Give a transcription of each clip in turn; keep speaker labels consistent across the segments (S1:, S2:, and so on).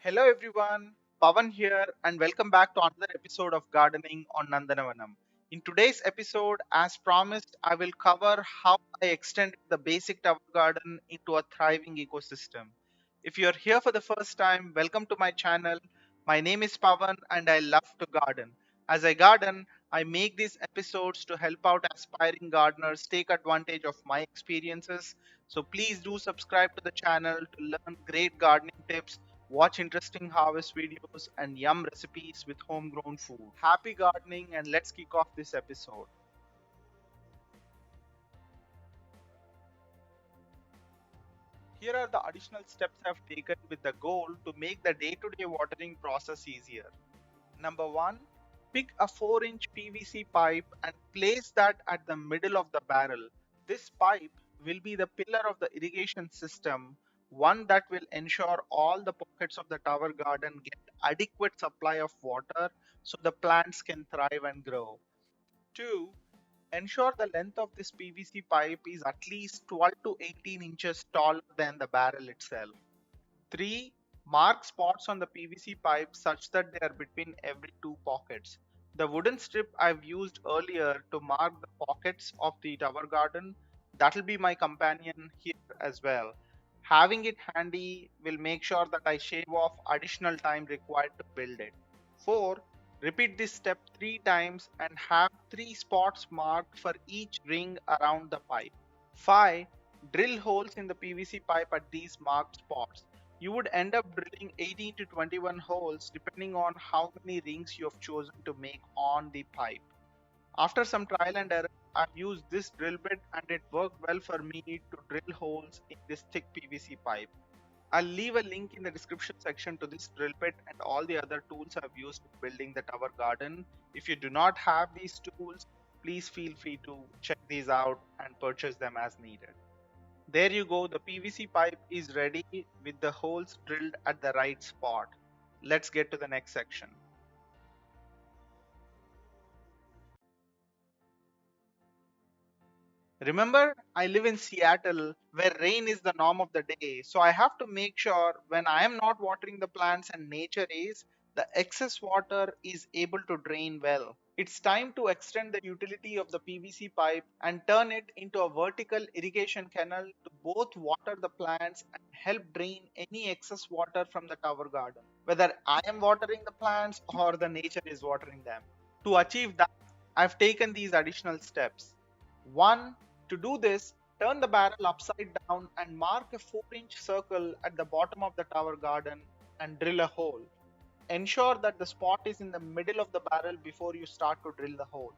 S1: Hello everyone, Pavan here, and welcome back to another episode of Gardening on Nandanavanam. In today's episode, as promised, I will cover how I extended the basic tower garden into a thriving ecosystem. If you're here for the first time, welcome to my channel. My name is Pavan and I love to garden. As I garden, I make these episodes to help out aspiring gardeners take advantage of my experiences. So please do subscribe to the channel to learn great gardening tips, watch interesting harvest videos, and yum recipes with homegrown food. Happy gardening, and let's kick off this episode. Here are the additional steps I've taken with the goal to make the day to day watering process easier. Number 1, pick a 4-inch PVC pipe and place that at the middle of the barrel. This pipe will be the pillar of the irrigation system, one that will ensure all the pockets of the tower garden get adequate supply of water so the plants can thrive and grow. 2, ensure the length of this PVC pipe is at least 12 to 18 inches taller than the barrel itself. 3. Mark spots on the PVC pipe such that they are between every two pockets. The wooden strip I've used earlier to mark the pockets of the tower garden, that'll be my companion here as well. Having it handy will make sure that I shave off additional time required to build it. 4. Repeat this step 3 times and have 3 spots marked for each ring around the pipe. 5. Drill holes in the PVC pipe at these marked spots. You would end up drilling 18 to 21 holes depending on how many rings you have chosen to make on the pipe. After some trial and error, I've used this drill bit and it worked well for me to drill holes in this thick PVC pipe. I'll leave a link in the description section to this drill bit and all the other tools I've used in building the tower garden. If you do not have these tools, please feel free to check these out and purchase them as needed. There you go, the PVC pipe is ready with the holes drilled at the right spot. Let's get to the next section. Remember, I live in Seattle where rain is the norm of the day, so I have to make sure when I am not watering the plants and nature is, the excess water is able to drain well. It's time to extend the utility of the PVC pipe and turn it into a vertical irrigation canal to both water the plants and help drain any excess water from the tower garden, whether I am watering the plants or the nature is watering them. To achieve that, I've taken these additional steps. 1. To do this, turn the barrel upside down and mark a 4-inch circle at the bottom of the tower garden and drill a hole. Ensure that the spot is in the middle of the barrel before you start to drill the hole.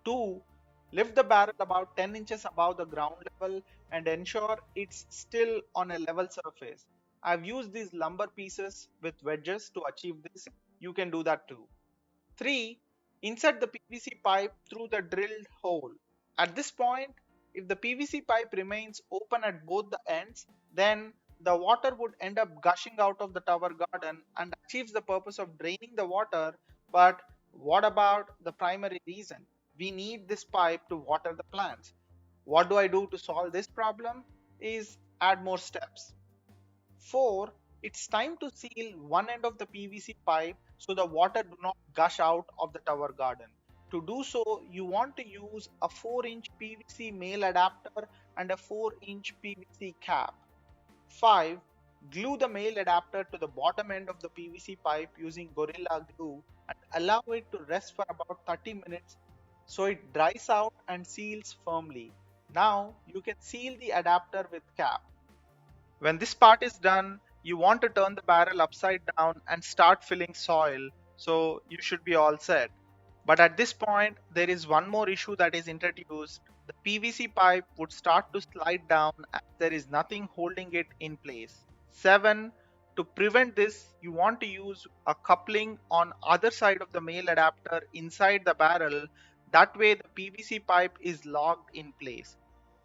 S1: 2. Lift the barrel about 10 inches above the ground level and ensure it's still on a level surface. I've used these lumber pieces with wedges to achieve this. You can do that too. 3. Insert the PVC pipe through the drilled hole. At this point, if the PVC pipe remains open at both the ends, then the water would end up gushing out of the tower garden and achieves the purpose of draining the water. But what about the primary reason? We need this pipe to water the plants. What do I do to solve this problem? Is add more steps. 4. It's time to seal one end of the PVC pipe so the water do not gush out of the tower garden. To do so, you want to use a 4-inch PVC male adapter and a 4-inch PVC cap. 5. Glue the male adapter to the bottom end of the PVC pipe using Gorilla Glue and allow it to rest for about 30 minutes so it dries out and seals firmly. Now you can seal the adapter with cap. When this part is done, you want to turn the barrel upside down and start filling soil, so you should be all set. But at this point, there is one more issue that is introduced. The PVC pipe would start to slide down as there is nothing holding it in place. 7. To prevent this, you want to use a coupling on other side of the male adapter inside the barrel. That way the PVC pipe is locked in place.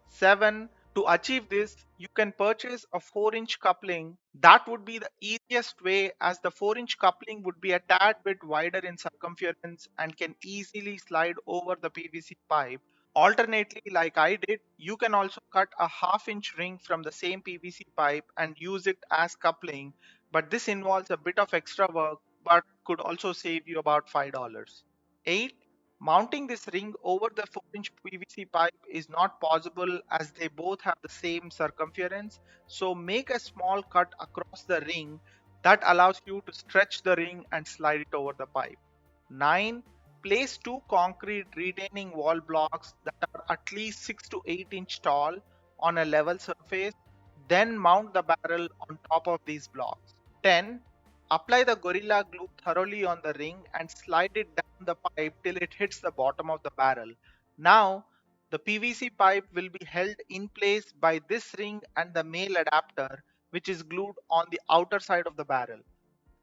S1: 7. To achieve this, you can purchase a 4-inch coupling. That would be the easiest way as the 4-inch coupling would be a tad bit wider in circumference and can easily slide over the PVC pipe. Alternately, like I did, you can also cut a 1/2 inch ring from the same PVC pipe and use it as coupling. but this involves a bit of extra work but could also save you about $5. 8. Mounting this ring over the 4-inch PVC pipe is not possible as they both have the same circumference, so make a small cut across the ring that allows you to stretch the ring and slide it over the pipe. 9. Place two concrete retaining wall blocks that are at least 6 to 8 inch tall on a level surface, then mount the barrel on top of these blocks. 10. Apply the Gorilla Glue thoroughly on the ring and slide it down the pipe till it hits the bottom of the barrel. Now, the PVC pipe will be held in place by this ring and the male adapter, which is glued on the outer side of the barrel.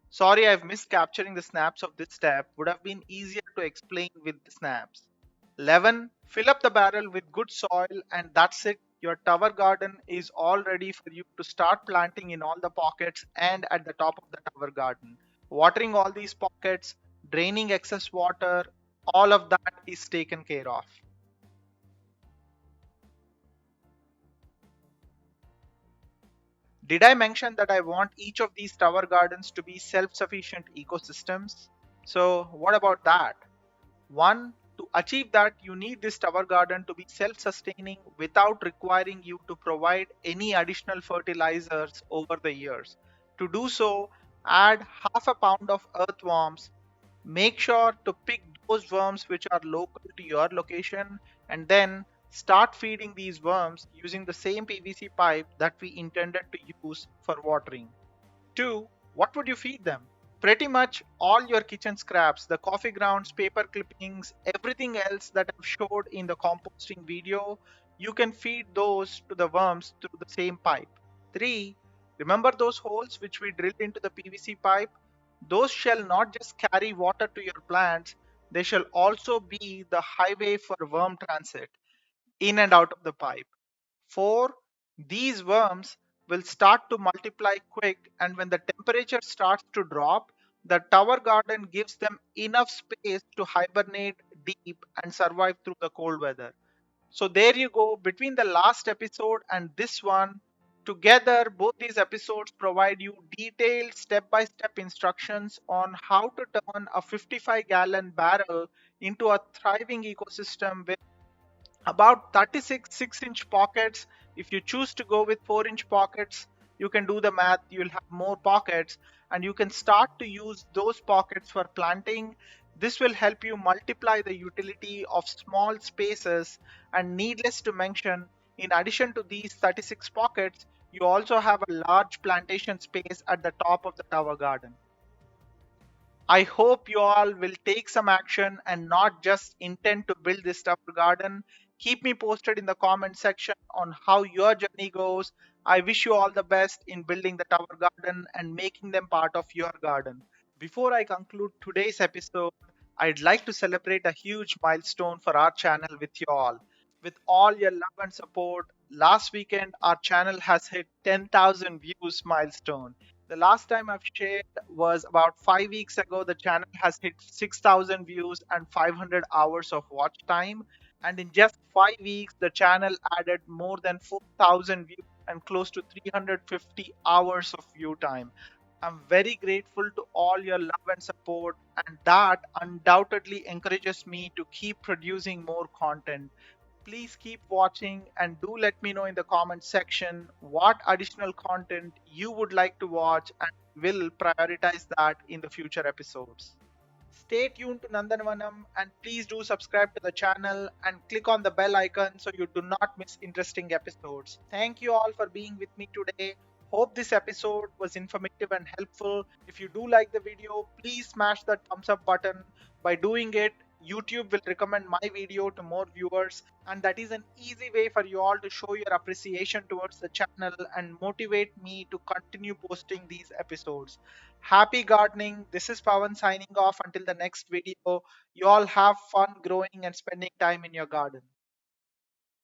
S1: Sorry, I've missed capturing the snaps of this step. Would have been easier to explain with the snaps. 11. Fill up the barrel with good soil, and that's it. Your tower garden is all ready for you to start planting in all the pockets and at the top of the tower garden. Watering all these pockets, draining excess water, all of that is taken care of. Did I mention that I want each of these tower gardens to be self sufficient ecosystems? So, what about that? One, to achieve that, you need this tower garden to be self sustaining without requiring you to provide any additional fertilizers over the years. To do so, add half a pound of earthworms. Make sure to pick those worms which are local to your location and then start feeding these worms using the same PVC pipe that we intended to use for watering. 2. What would you feed them? Pretty much all your kitchen scraps, the coffee grounds, paper clippings, everything else that I've showed in the composting video, you can feed those to the worms through the same pipe. 3. Remember those holes which we drilled into the PVC pipe? Those shall not just carry water to your plants, they shall also be the highway for worm transit in and out of the pipe. 4. These worms will start to multiply quick, and when the temperature starts to drop, the tower garden gives them enough space to hibernate deep and survive through the cold weather. So, there you go. Between the last episode and this one, together, both these episodes provide you detailed step by step instructions on how to turn a 55-gallon barrel into a thriving ecosystem with about 36 6-inch pockets. If you choose to go with 4-inch pockets, you can do the math, you'll have more pockets, and you can start to use those pockets for planting. This will help you multiply the utility of small spaces, and needless to mention, in addition to these 36 pockets, you also have a large plantation space at the top of the tower garden. I hope you all will take some action and not just intend to build this tower garden. Keep me posted in the comment section on how your journey goes. I wish you all the best in building the tower garden and making them part of your garden. Before I conclude today's episode, I'd like to celebrate a huge milestone for our channel with you all. With all your love and support, last weekend our channel has hit 10,000 views milestone. The last time I've shared was about 5 weeks ago. The channel has hit 6,000 views and 500 hours of watch time. And in just 5 weeks, the channel added more than 4,000 views and close to 350 hours of view time. I'm very grateful to all your love and support, and that undoubtedly encourages me to keep producing more content. Please keep watching and do let me know in the comment section what additional content you would like to watch, and will prioritize that in the future episodes. Stay tuned to Nandanavanam and please do subscribe to the channel and click on the bell icon so you do not miss interesting episodes. Thank you all for being with me today. Hope this episode was informative and helpful. If you do like the video, please smash that thumbs up button. By doing it, YouTube will recommend my video to more viewers, and that is an easy way for you all to show your appreciation towards the channel and motivate me to continue posting these episodes. Happy gardening. This is Pawan signing off until the next video. You all have fun growing and spending time in your garden.